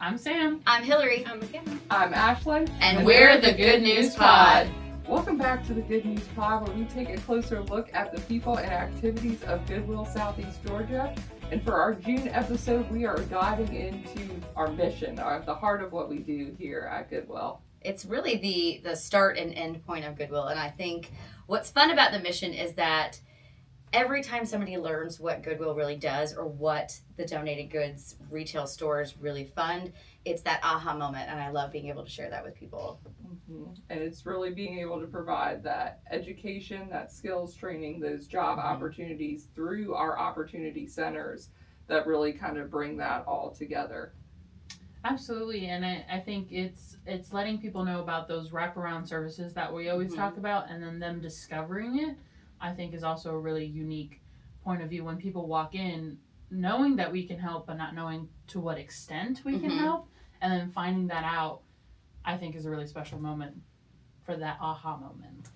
I'm Sam. I'm Hillary. I'm McKenna. I'm Ashlyn. And we're the Good News Pod. Welcome back to the Good News Pod, where we take a closer look at the people and activities of Goodwill Southeast Georgia. And for our June episode, we are diving into our mission, the heart of what we do here at Goodwill. It's really the start and end point of Goodwill. And I think what's fun about the mission is that every time somebody learns what Goodwill really does or what the donated goods retail stores really fund, it's that aha moment. And I love being able to share that with people. Mm-hmm. And it's really being able to provide that education, that skills training, those job opportunities through our opportunity centers that really kind of bring that all together. Absolutely, and I think it's letting people know about those wraparound services that we always talk about, and then them discovering it, I think, is also a really unique point of view when people walk in, knowing that we can help, but not knowing to what extent we can help, and then finding that out, I think, is a really special moment for that aha moment.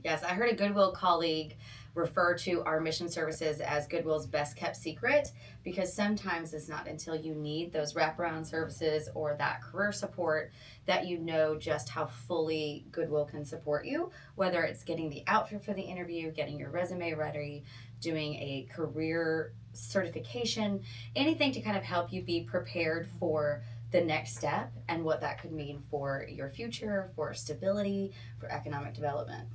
Yes, I heard a Goodwill colleague refer to our mission services as Goodwill's best kept secret, because sometimes it's not until you need those wraparound services or that career support that you know just how fully Goodwill can support you, whether it's getting the outfit for the interview, getting your resume ready, doing a career certification, anything to kind of help you be prepared for the next step and what that could mean for your future, for stability, for economic development.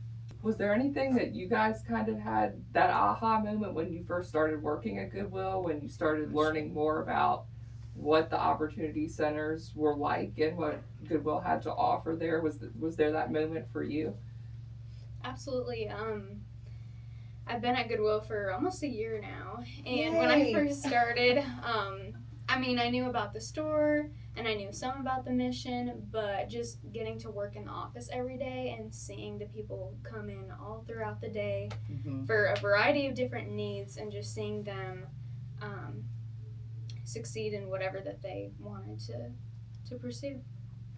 Was there anything that you guys kind of had that aha moment when you first started working at Goodwill, when you started learning more about what the opportunity centers were like and what Goodwill had to offer there? Was there that moment for you? Absolutely. I've been at Goodwill for almost a year now, and when I first started, I knew about the store and I knew some about the mission, but just getting to work in the office every day and seeing the people come in all throughout the day for a variety of different needs, and just seeing them succeed in whatever that they wanted to pursue.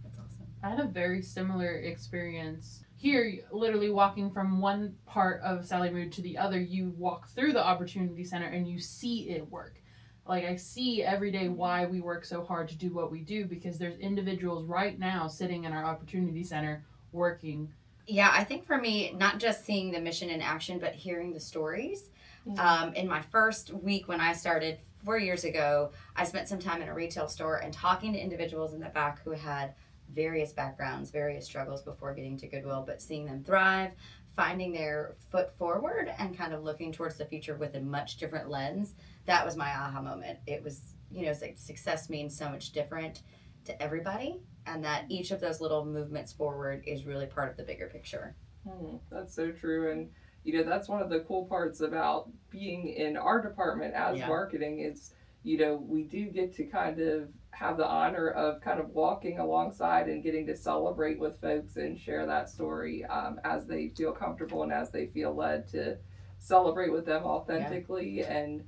That's awesome. I had a very similar experience here, literally walking from one part of Sally Mood to the other. You walk through the Opportunity Center and you see it work. Like, I see every day why we work so hard to do what we do, because there's individuals right now sitting in our Opportunity Center working. Yeah, I think for me, not just seeing the mission in action, but hearing the stories. In my first week when I started 4 years ago, I spent some time in a retail store and talking to individuals in the back who had various backgrounds, various struggles before getting to Goodwill, but seeing them thrive, finding their foot forward and kind of looking towards the future with a much different lens. That was my aha moment. It was, it's like success means so much different to everybody, and that each of those little movements forward is really part of the bigger picture. That's so true. And, that's one of the cool parts about being in our department as marketing is, we do get to kind of have the honor of kind of walking alongside and getting to celebrate with folks and share that story as they feel comfortable and as they feel led to celebrate with them authentically and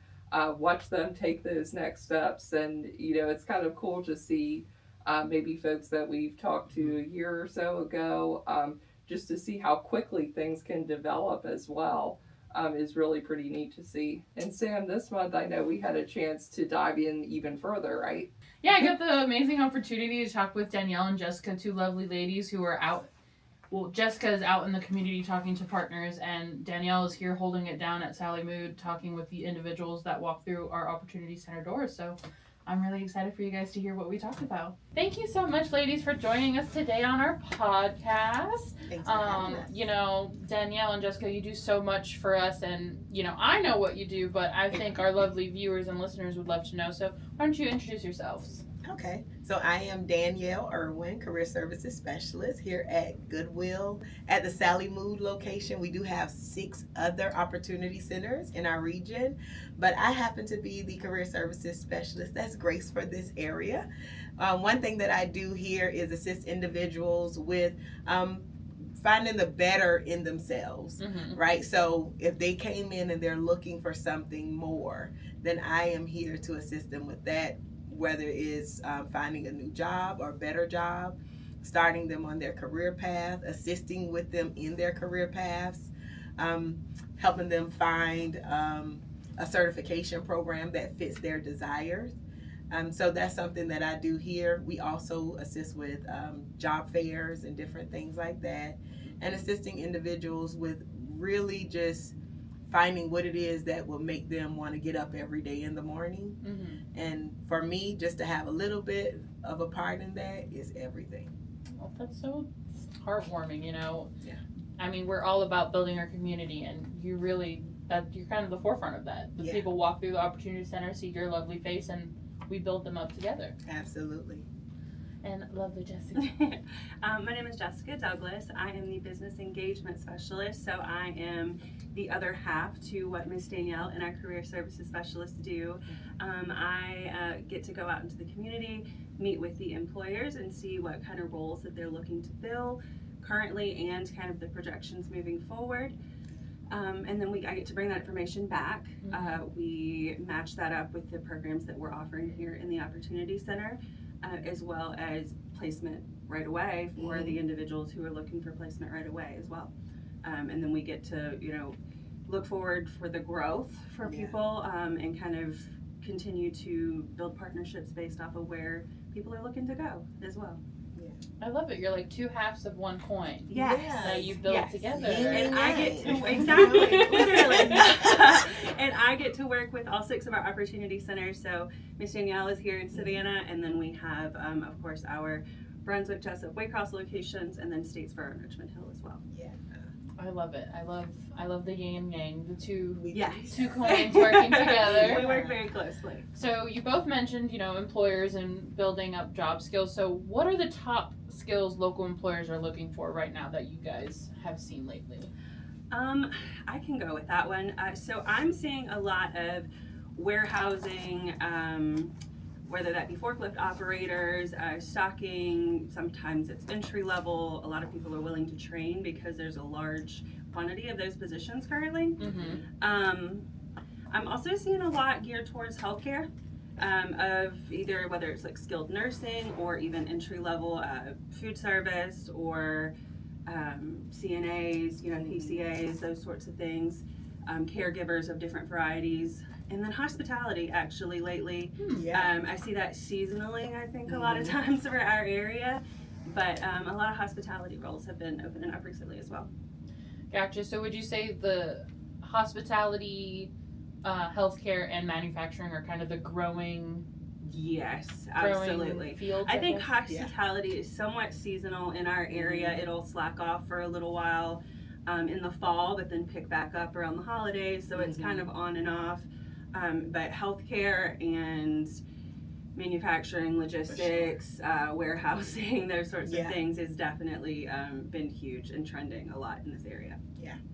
watch them take those next steps. And, it's kind of cool to see maybe folks that we've talked to a year or so ago, just to see how quickly things can develop as well. Is really pretty neat to see. And Sam, this month I know we had a chance to dive in even further, right? Yeah, I got the amazing opportunity to talk with Danielle and Jessica, two lovely ladies who are out. Well, Jessica is out in the community talking to partners, and Danielle is here holding it down at Sally Mood, talking with the individuals that walk through our Opportunity Center doors. So I'm really excited for you guys to hear what we talked about. Thank you so much, ladies, for joining us today on our podcast. Thanks for having us. Danielle and Jessica, you do so much for us, and, I know what you do, but I think our lovely viewers and listeners would love to know. So why don't you introduce yourselves? Okay, so I am Danielle Irwin, Career Services Specialist here at Goodwill. At the Sally Mood location, we do have 6 other opportunity centers in our region, but I happen to be the Career Services Specialist that's graced for this area. One thing that I do here is assist individuals with finding the better in themselves, right? So if they came in and they're looking for something more, then I am here to assist them with that, whether it's finding a new job or better job, starting them on their career path, assisting with them in their career paths, helping them find a certification program that fits their desires, So that's something that I do here. We also assist with job fairs and different things like that, and assisting individuals with really just finding what it is that will make them want to get up every day in the morning. Mm-hmm. And for me, just to have a little bit of a part in that is everything. Well, that's so heartwarming, you know. Yeah. I mean, we're all about building our community, and you're kind of the forefront of that. The Yeah. people walk through the Opportunity Center, see your lovely face, and we build them up together. Absolutely. And lovely Jessica. My name is Jessica Douglas. I am the Business Engagement Specialist, so I am the other half to what Miss Danielle and our Career Services Specialists do. I get to go out into the community, meet with the employers, and see what kind of roles that they're looking to fill currently and kind of the projections moving forward. And then I get to bring that information back. We match that up with the programs that we're offering here in the Opportunity Center, as well as placement right away for the individuals who are looking for placement right away as well. And then we get to, look forward for the growth for people and kind of continue to build partnerships based off of where people are looking to go as well. I love it. You're like two halves of one coin Yes. that you build together. And I get to, exactly, literally. And I get to work with all 6 of our opportunity centers. So Miss Danielle is here in Savannah, and then we have, of course, our Brunswick, Jessup, Waycross locations, and then Statesboro and Richmond Hill as well. Yeah. I love it. I love the yin and yang, the two Yes. two coins working together. We work very closely. So you both mentioned, employers and building up job skills. So what are the top skills local employers are looking for right now that you guys have seen lately? I can go with that one. So I'm seeing a lot of warehousing, whether that be forklift operators, stocking, sometimes it's entry level. A lot of people are willing to train because there's a large quantity of those positions currently. Mm-hmm. I'm also seeing a lot geared towards healthcare, of either whether it's like skilled nursing or even entry level food service or CNAs, PCAs, those sorts of things, caregivers of different varieties. And then hospitality, actually, lately. Yeah. I see that seasonally, I think, a lot of times for our area. But a lot of hospitality roles have been opening up recently as well. Gotcha. So would you say the hospitality, healthcare, and manufacturing are kind of the growing Yes, absolutely. fields? I think guess? hospitality is somewhat seasonal in our area. It'll slack off for a little while in the fall, but then pick back up around the holidays. So it's kind of on and off. But healthcare and manufacturing, logistics, warehousing, those sorts of things has definitely been huge and trending a lot in this area.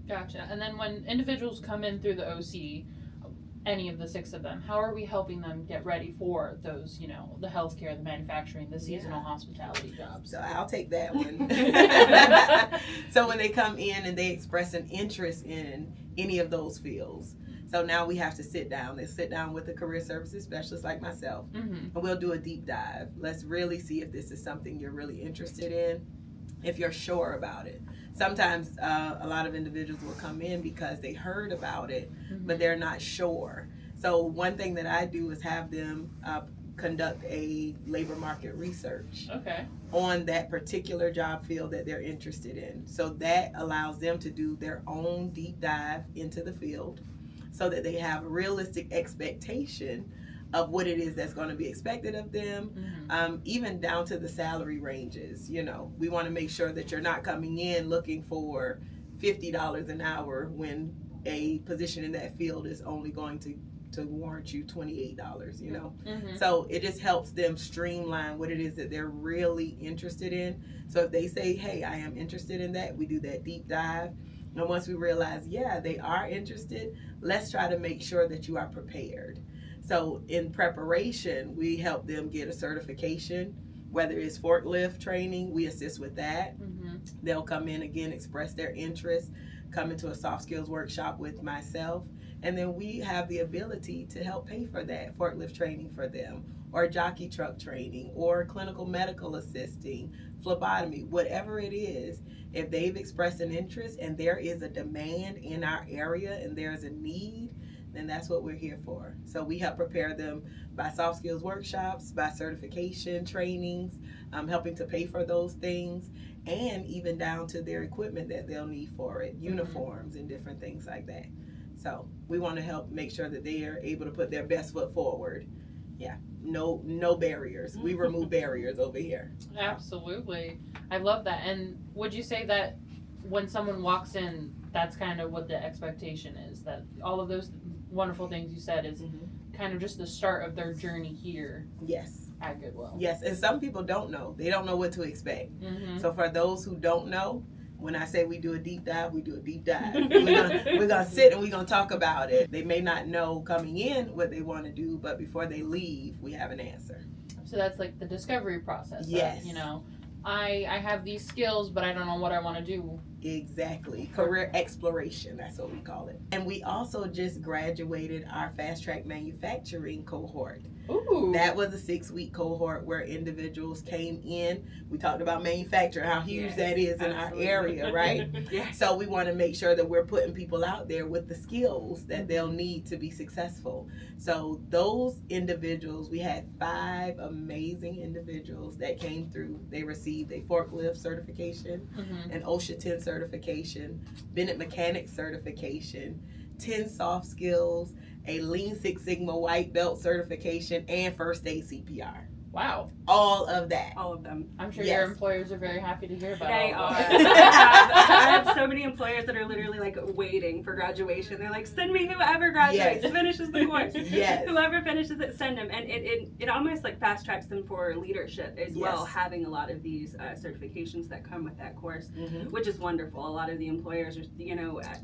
Gotcha. And then when individuals come in through the OC, any of the 6 of them, how are we helping them get ready for those, the healthcare, the manufacturing, the seasonal hospitality jobs? So I'll take that one. So when they come in and they express an interest in any of those fields, so now we have to sit down. Let's sit down with a career services specialist like myself, and we'll do a deep dive. Let's really see if this is something you're really interested in, if you're sure about it. Sometimes a lot of individuals will come in because they heard about it, but they're not sure. So one thing that I do is have them conduct a labor market research on that particular job field that they're interested in. So that allows them to do their own deep dive into the field so that they have a realistic expectation of what it is that's going to be expected of them, even down to the salary ranges. We want to make sure that you're not coming in looking for $50 an hour when a position in that field is only going to warrant you $28, So it just helps them streamline what it is that they're really interested in. So if they say, hey, I am interested in that, we do that deep dive. And once we realize, they are interested, let's try to make sure that you are prepared. So in preparation, we help them get a certification, whether it's forklift training, we assist with that. They'll come in again, express their interest, come into a soft skills workshop with myself, and then we have the ability to help pay for that forklift training for them, or jockey truck training, or clinical medical assisting, phlebotomy, whatever it is. If they've expressed an interest and there is a demand in our area and there's a need, And that's what we're here for. So we help prepare them by soft skills workshops, by certification trainings, helping to pay for those things, and even down to their equipment that they'll need for it, uniforms and different things like that. So we want to help make sure that they are able to put their best foot forward. Yeah, no barriers. We remove barriers over here. Absolutely. I love that. And would you say that when someone walks in, that's kind of what the expectation is, that all of those wonderful things you said is kind of just the start of their journey here Yes. at Goodwill? Yes, and some people don't know. They don't know what to expect. So for those who don't know, when I say we do a deep dive, we do a deep dive. We're gonna sit and we're gonna talk about it. They may not know coming in what they want to do, but before they leave, we have an answer. So that's like the discovery process. Yes. You know, I have these skills, but I don't know what I want to do. Exactly. Career exploration, that's what we call it. And we also just graduated our fast track manufacturing cohort. Ooh. That was a 6-week cohort where individuals came in. We talked about manufacturing, how huge that is in our area, right? Yes. So we want to make sure that we're putting people out there with the skills that they'll need to be successful. So those individuals, we had 5 amazing individuals that came through. They received a forklift certification, an OSHA 10 certification, Bennett Mechanic certification, 10 soft skills, a Lean Six Sigma white belt certification, and first aid CPR. Wow. All of that. All of them. I'm sure Yes. your employers are very happy to hear about They all are. of I that. have so many employers that are literally like waiting for graduation. They're like, send me whoever graduates, Yes. finishes the course. Yes. Whoever finishes it, send them. And it almost like fast tracks them for leadership as well, Yes. having a lot of these certifications that come with that course, Mhm. which is wonderful. A lot of the employers are,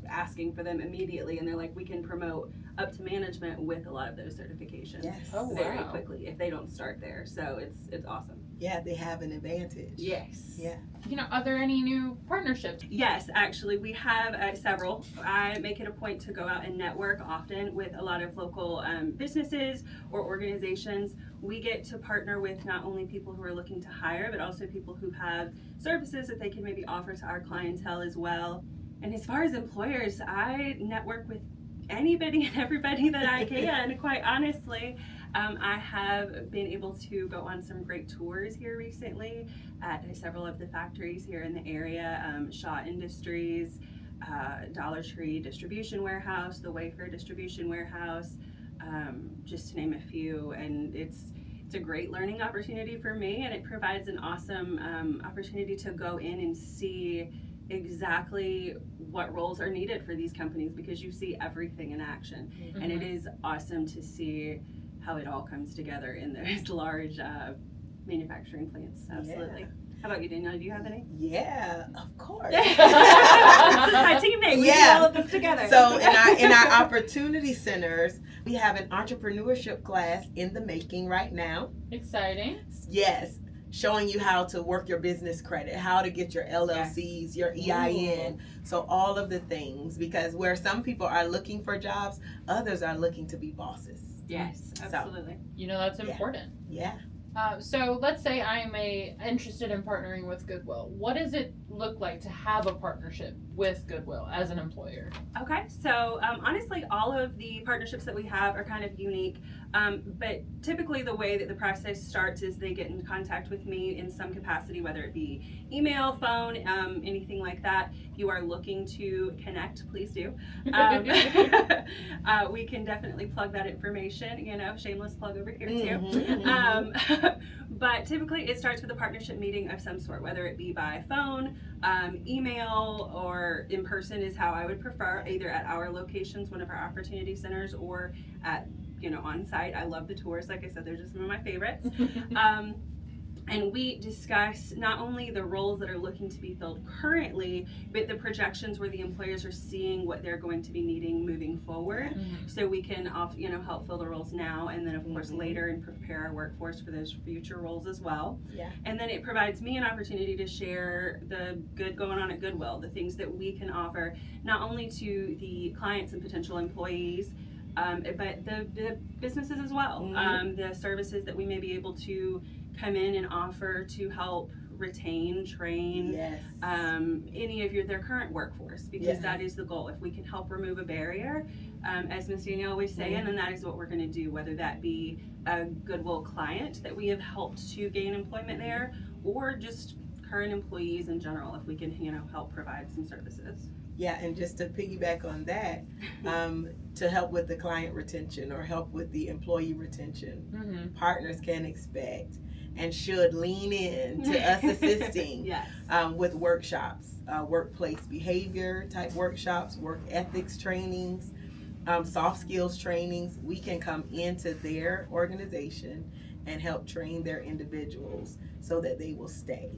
asking for them immediately, and they're like, we can promote up to management with a lot of those certifications. Yes. Oh, Very wow. quickly if they don't start there. So it's awesome. Yeah, they have an advantage. Yes. Yeah. You know, are there any new partnerships? Yes, actually, we have several. I make it a point to go out and network often with a lot of local businesses or organizations. We get to partner with not only people who are looking to hire, but also people who have services that they can maybe offer to our clientele as well. And as far as employers, I network with anybody and everybody that I can, quite honestly. I have been able to go on some great tours here recently at several of the factories here in the area, Shaw Industries, Dollar Tree Distribution Warehouse, the Wayfair Distribution Warehouse, just to name a few. And it's a great learning opportunity for me, and it provides an awesome opportunity to go in and see exactly what roles are needed for these companies, because you see everything in action. And it is awesome to see how it all comes together in those large manufacturing plants. Absolutely. Yeah. How about you, Danielle? Do you have any? Yeah, of course. This is my teammate. We do all of this together. So in our opportunity centers, we have an entrepreneurship class in the making right now. Exciting. Yes. Showing you how to work your business credit, how to get your LLCs, your EIN. So all of the things, because where some people are looking for jobs, others are looking to be bosses. Yes, absolutely. You know, that's Yeah. important. Yeah. So let's say I'm interested in partnering with Goodwill. What does it look like to have a partnership with Goodwill as an employer? Okay, so honestly, all of the partnerships that we have are kind of unique, but typically the way that the process starts is they get in contact with me in some capacity, whether it be email, phone, anything like that. If you are looking to connect, please do. We can definitely plug that information, shameless plug over here too. But typically it starts with a partnership meeting of some sort, whether it be by phone, email, or in person is how I would prefer, either at our locations, one of our opportunity centers, or at on site. I love the tours. Like I said, they're just some of my favorites. And we discuss not only the roles that are looking to be filled currently, but the projections where the employers are seeing what they're going to be needing moving forward. So we can help fill the roles now, and then of course later, and prepare our workforce for those future roles as well. Yeah. And then it provides me an opportunity to share the good going on at Goodwill, the things that we can offer not only to the clients and potential employees, but the businesses as well. The services that we may be able to come in and offer to help retain, train any of their current workforce, because that is the goal. If we can help remove a barrier, as Miss Danielle always saying, and that is what we're going to do, whether that be a Goodwill client that we have helped to gain employment there, or just current employees in general, if we can, help provide some services. Yeah, and just to piggyback on that, to help with the client retention or help with the employee retention, partners can expect and should lean in to us assisting Yes. With workshops, workplace behavior type workshops, work ethics trainings, soft skills trainings. We can come into their organization and help train their individuals so that they will stay.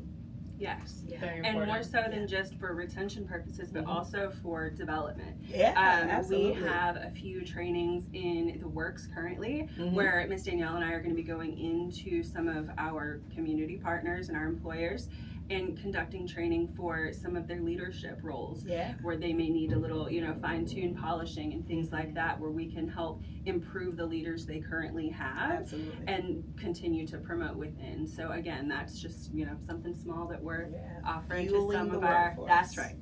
Yes. Yeah. Very And important. more so than just for retention purposes, but also for development. Yeah, absolutely. We have a few trainings in the works currently where Miss Danielle and I are going to be going into some of our community partners and our employers and conducting training for some of their leadership roles, where they may need a little, fine-tune polishing and things like that, where we can help improve the leaders they currently have. Absolutely. And continue to promote within. So again, that's just, something small that we're offering to some of our, that's right.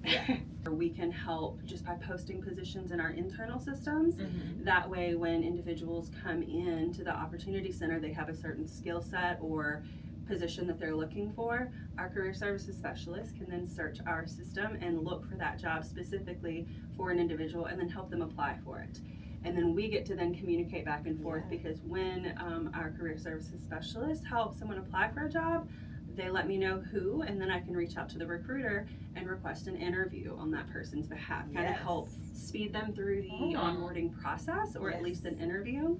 We can help just by posting positions in our internal systems. That way, when individuals come in to the Opportunity Center, they have a certain skill set or position that they're looking for. Our career services specialist can then search our system and look for that job specifically for an individual and then help them apply for it. And then we get to then communicate back and forth, because when our career services specialist helps someone apply for a job, they let me know who, and then I can reach out to the recruiter and request an interview on that person's behalf, kind of help speed them through the onboarding process, or at least an interview.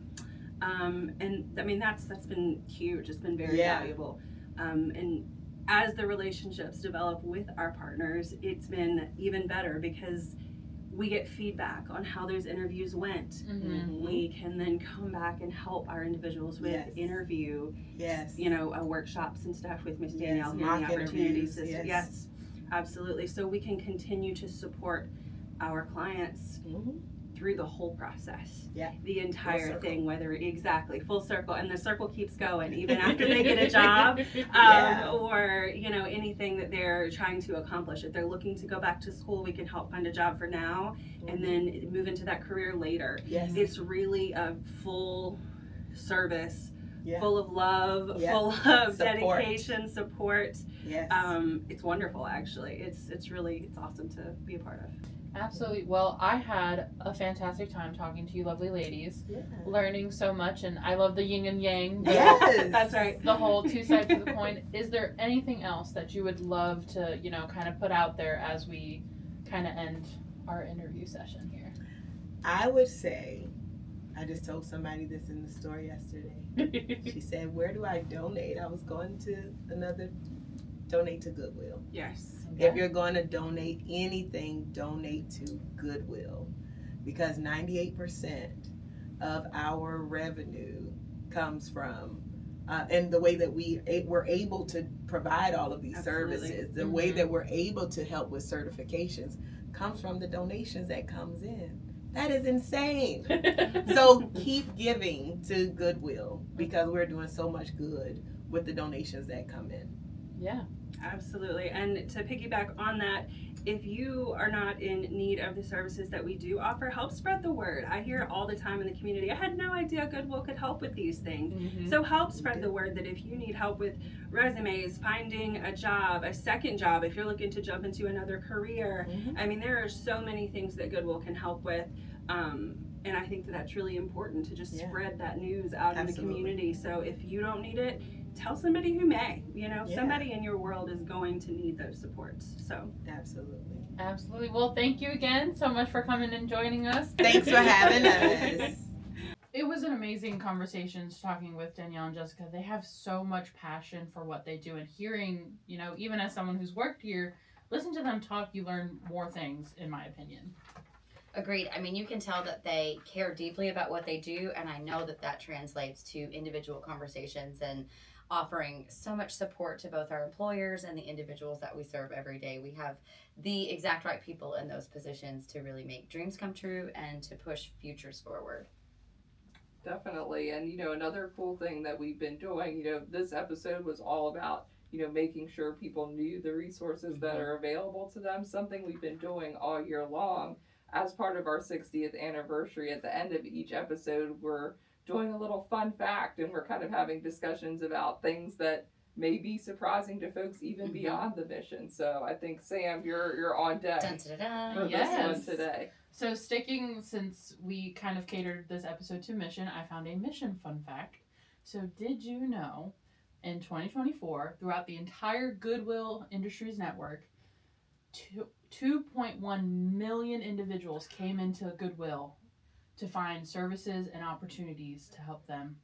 And I mean, that's been huge. It's been very valuable. And as the relationships develop with our partners, it's been even better, because we get feedback on how those interviews went. We can then come back and help our individuals with interview, workshops and stuff with Miss Danielle here in the Opportunity System. Yes, absolutely. So we can continue to support our clients through the whole process. The entire thing, whether full circle, and the circle keeps going even after they get a job, or anything that they're trying to accomplish. If they're looking to go back to school, we can help find a job for now and then move into that career later. It's really a full service, full of love, full of dedication, support. It's wonderful, actually. It's awesome to be a part of. Absolutely. Well, I had a fantastic time talking to you lovely ladies, learning so much, and I love the yin and yang. That's right. The whole two sides of the coin. Is there anything else that you would love to, kind of put out there as we kind of end our interview session here? I would say, I just told somebody this in the store yesterday. She said, "Where do I donate?" I was going to donate to Goodwill. Yes. If you're going to donate anything, donate to Goodwill, because 98% of our revenue comes from, and the way that we're able to provide all of these services, the way that we're able to help with certifications comes from the donations that comes in. That is insane. So keep giving to Goodwill, because we're doing so much good with the donations that come in. Yeah. Absolutely. And to piggyback on that, if you are not in need of the services that we do offer, help spread the word. I hear all the time in the community, I had no idea Goodwill could help with these things. So help spread the word that if you need help with resumes, finding a job, a second job, if you're looking to jump into another career, I mean, there are so many things that Goodwill can help with. And I think that that's really important to just spread that news out in the community. So if you don't need it, tell somebody who may. Somebody in your world is going to need those supports. So Absolutely. Well, thank you again so much for coming and joining us. Thanks for having us. It was an amazing conversation talking with Danielle and Jessica. They have so much passion for what they do, and hearing, even as someone who's worked here, listen to them talk, you learn more things, in my opinion. Agreed. I mean, you can tell that they care deeply about what they do, and I know that translates to individual conversations and offering so much support to both our employers and the individuals that we serve every day. We have the exact right people in those positions to really make dreams come true and to push futures forward. Definitely. And, another cool thing that we've been doing, this episode was all about, making sure people knew the resources that are available to them, something we've been doing all year long. as part of our 60th anniversary, at the end of each episode, we're doing a little fun fact, and we're kind of having discussions about things that may be surprising to folks even beyond the mission. So I think, Sam, you're on deck for this one today. So since we kind of catered this episode to mission, I found a mission fun fact. So did you know in 2024, throughout the entire Goodwill Industries network, 2.1 million individuals came into Goodwill to find services and opportunities to help them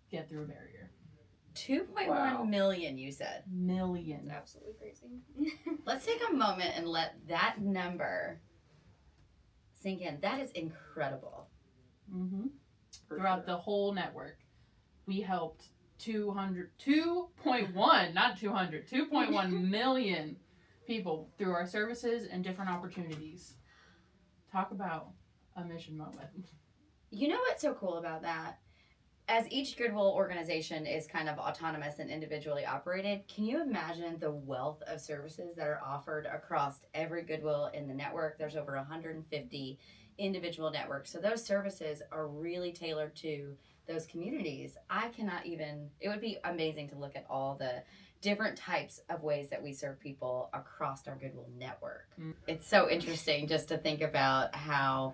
get through a barrier. 2.1 million, you said. Million. It's absolutely crazy. Let's take a moment and let that number sink in. That is incredible. Mm-hmm. Throughout the whole network, we helped 2.1 million people through our services and different opportunities. Talk about a mission moment. You know what's so cool about that? As each Goodwill organization is kind of autonomous and individually operated, can you imagine the wealth of services that are offered across every Goodwill in the network? There's over 150 individual networks. So those services are really tailored to those communities. It would be amazing to look at all the different types of ways that we serve people across our Goodwill network. It's so interesting just to think about how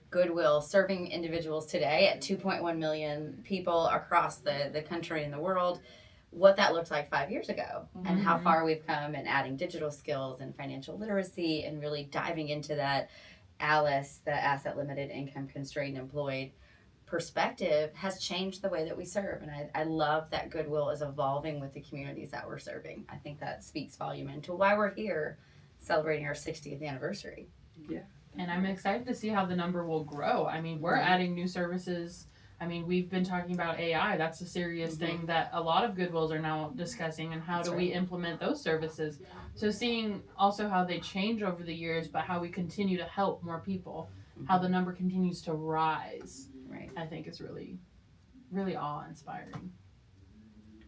Goodwill serving individuals today at 2.1 million people across the country and the world, what that looked like 5 years ago, and how far we've come in adding digital skills and financial literacy and really diving into that ALICE, the asset limited income constrained employed perspective, has changed the way that we serve. And I love that Goodwill is evolving with the communities that we're serving. I think that speaks volume into why we're here celebrating our 60th anniversary. Yeah. And I'm excited to see how the number will grow. I mean, we're adding new services. I mean, we've been talking about AI. That's a serious thing that a lot of Goodwills are now discussing, and how do we implement those services. So seeing also how they change over the years, but how we continue to help more people, how the number continues to rise, I think is really, really awe-inspiring.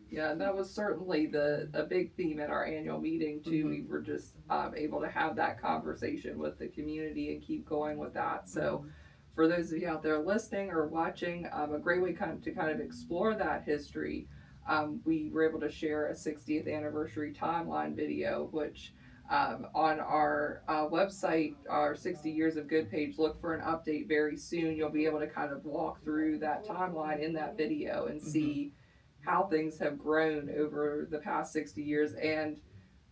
Yeah, and that was certainly a big theme at our annual meeting too. We were just able to have that conversation with the community and keep going with that. So for those of you out there listening or watching, a great way to kind of explore that history, we were able to share a 60th anniversary timeline video, which on our website, our 60 Years of Good page, look for an update very soon. You'll be able to kind of walk through that timeline in that video and see how things have grown over the past 60 years, and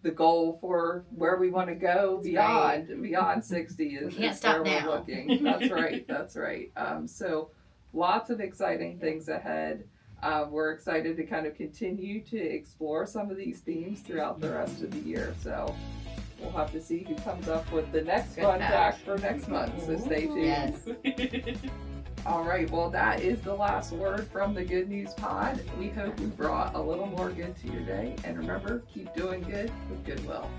the goal for where we want to go beyond 60 is where we're looking. That's right. So lots of exciting things ahead. We're excited to kind of continue to explore some of these themes throughout the rest of the year. So we'll have to see who comes up with the next fun fact for next month. So stay tuned. Yes. All right, well, that is the last word from the Good News Pod. We hope we brought a little more good to your day. And remember, keep doing good with Goodwill.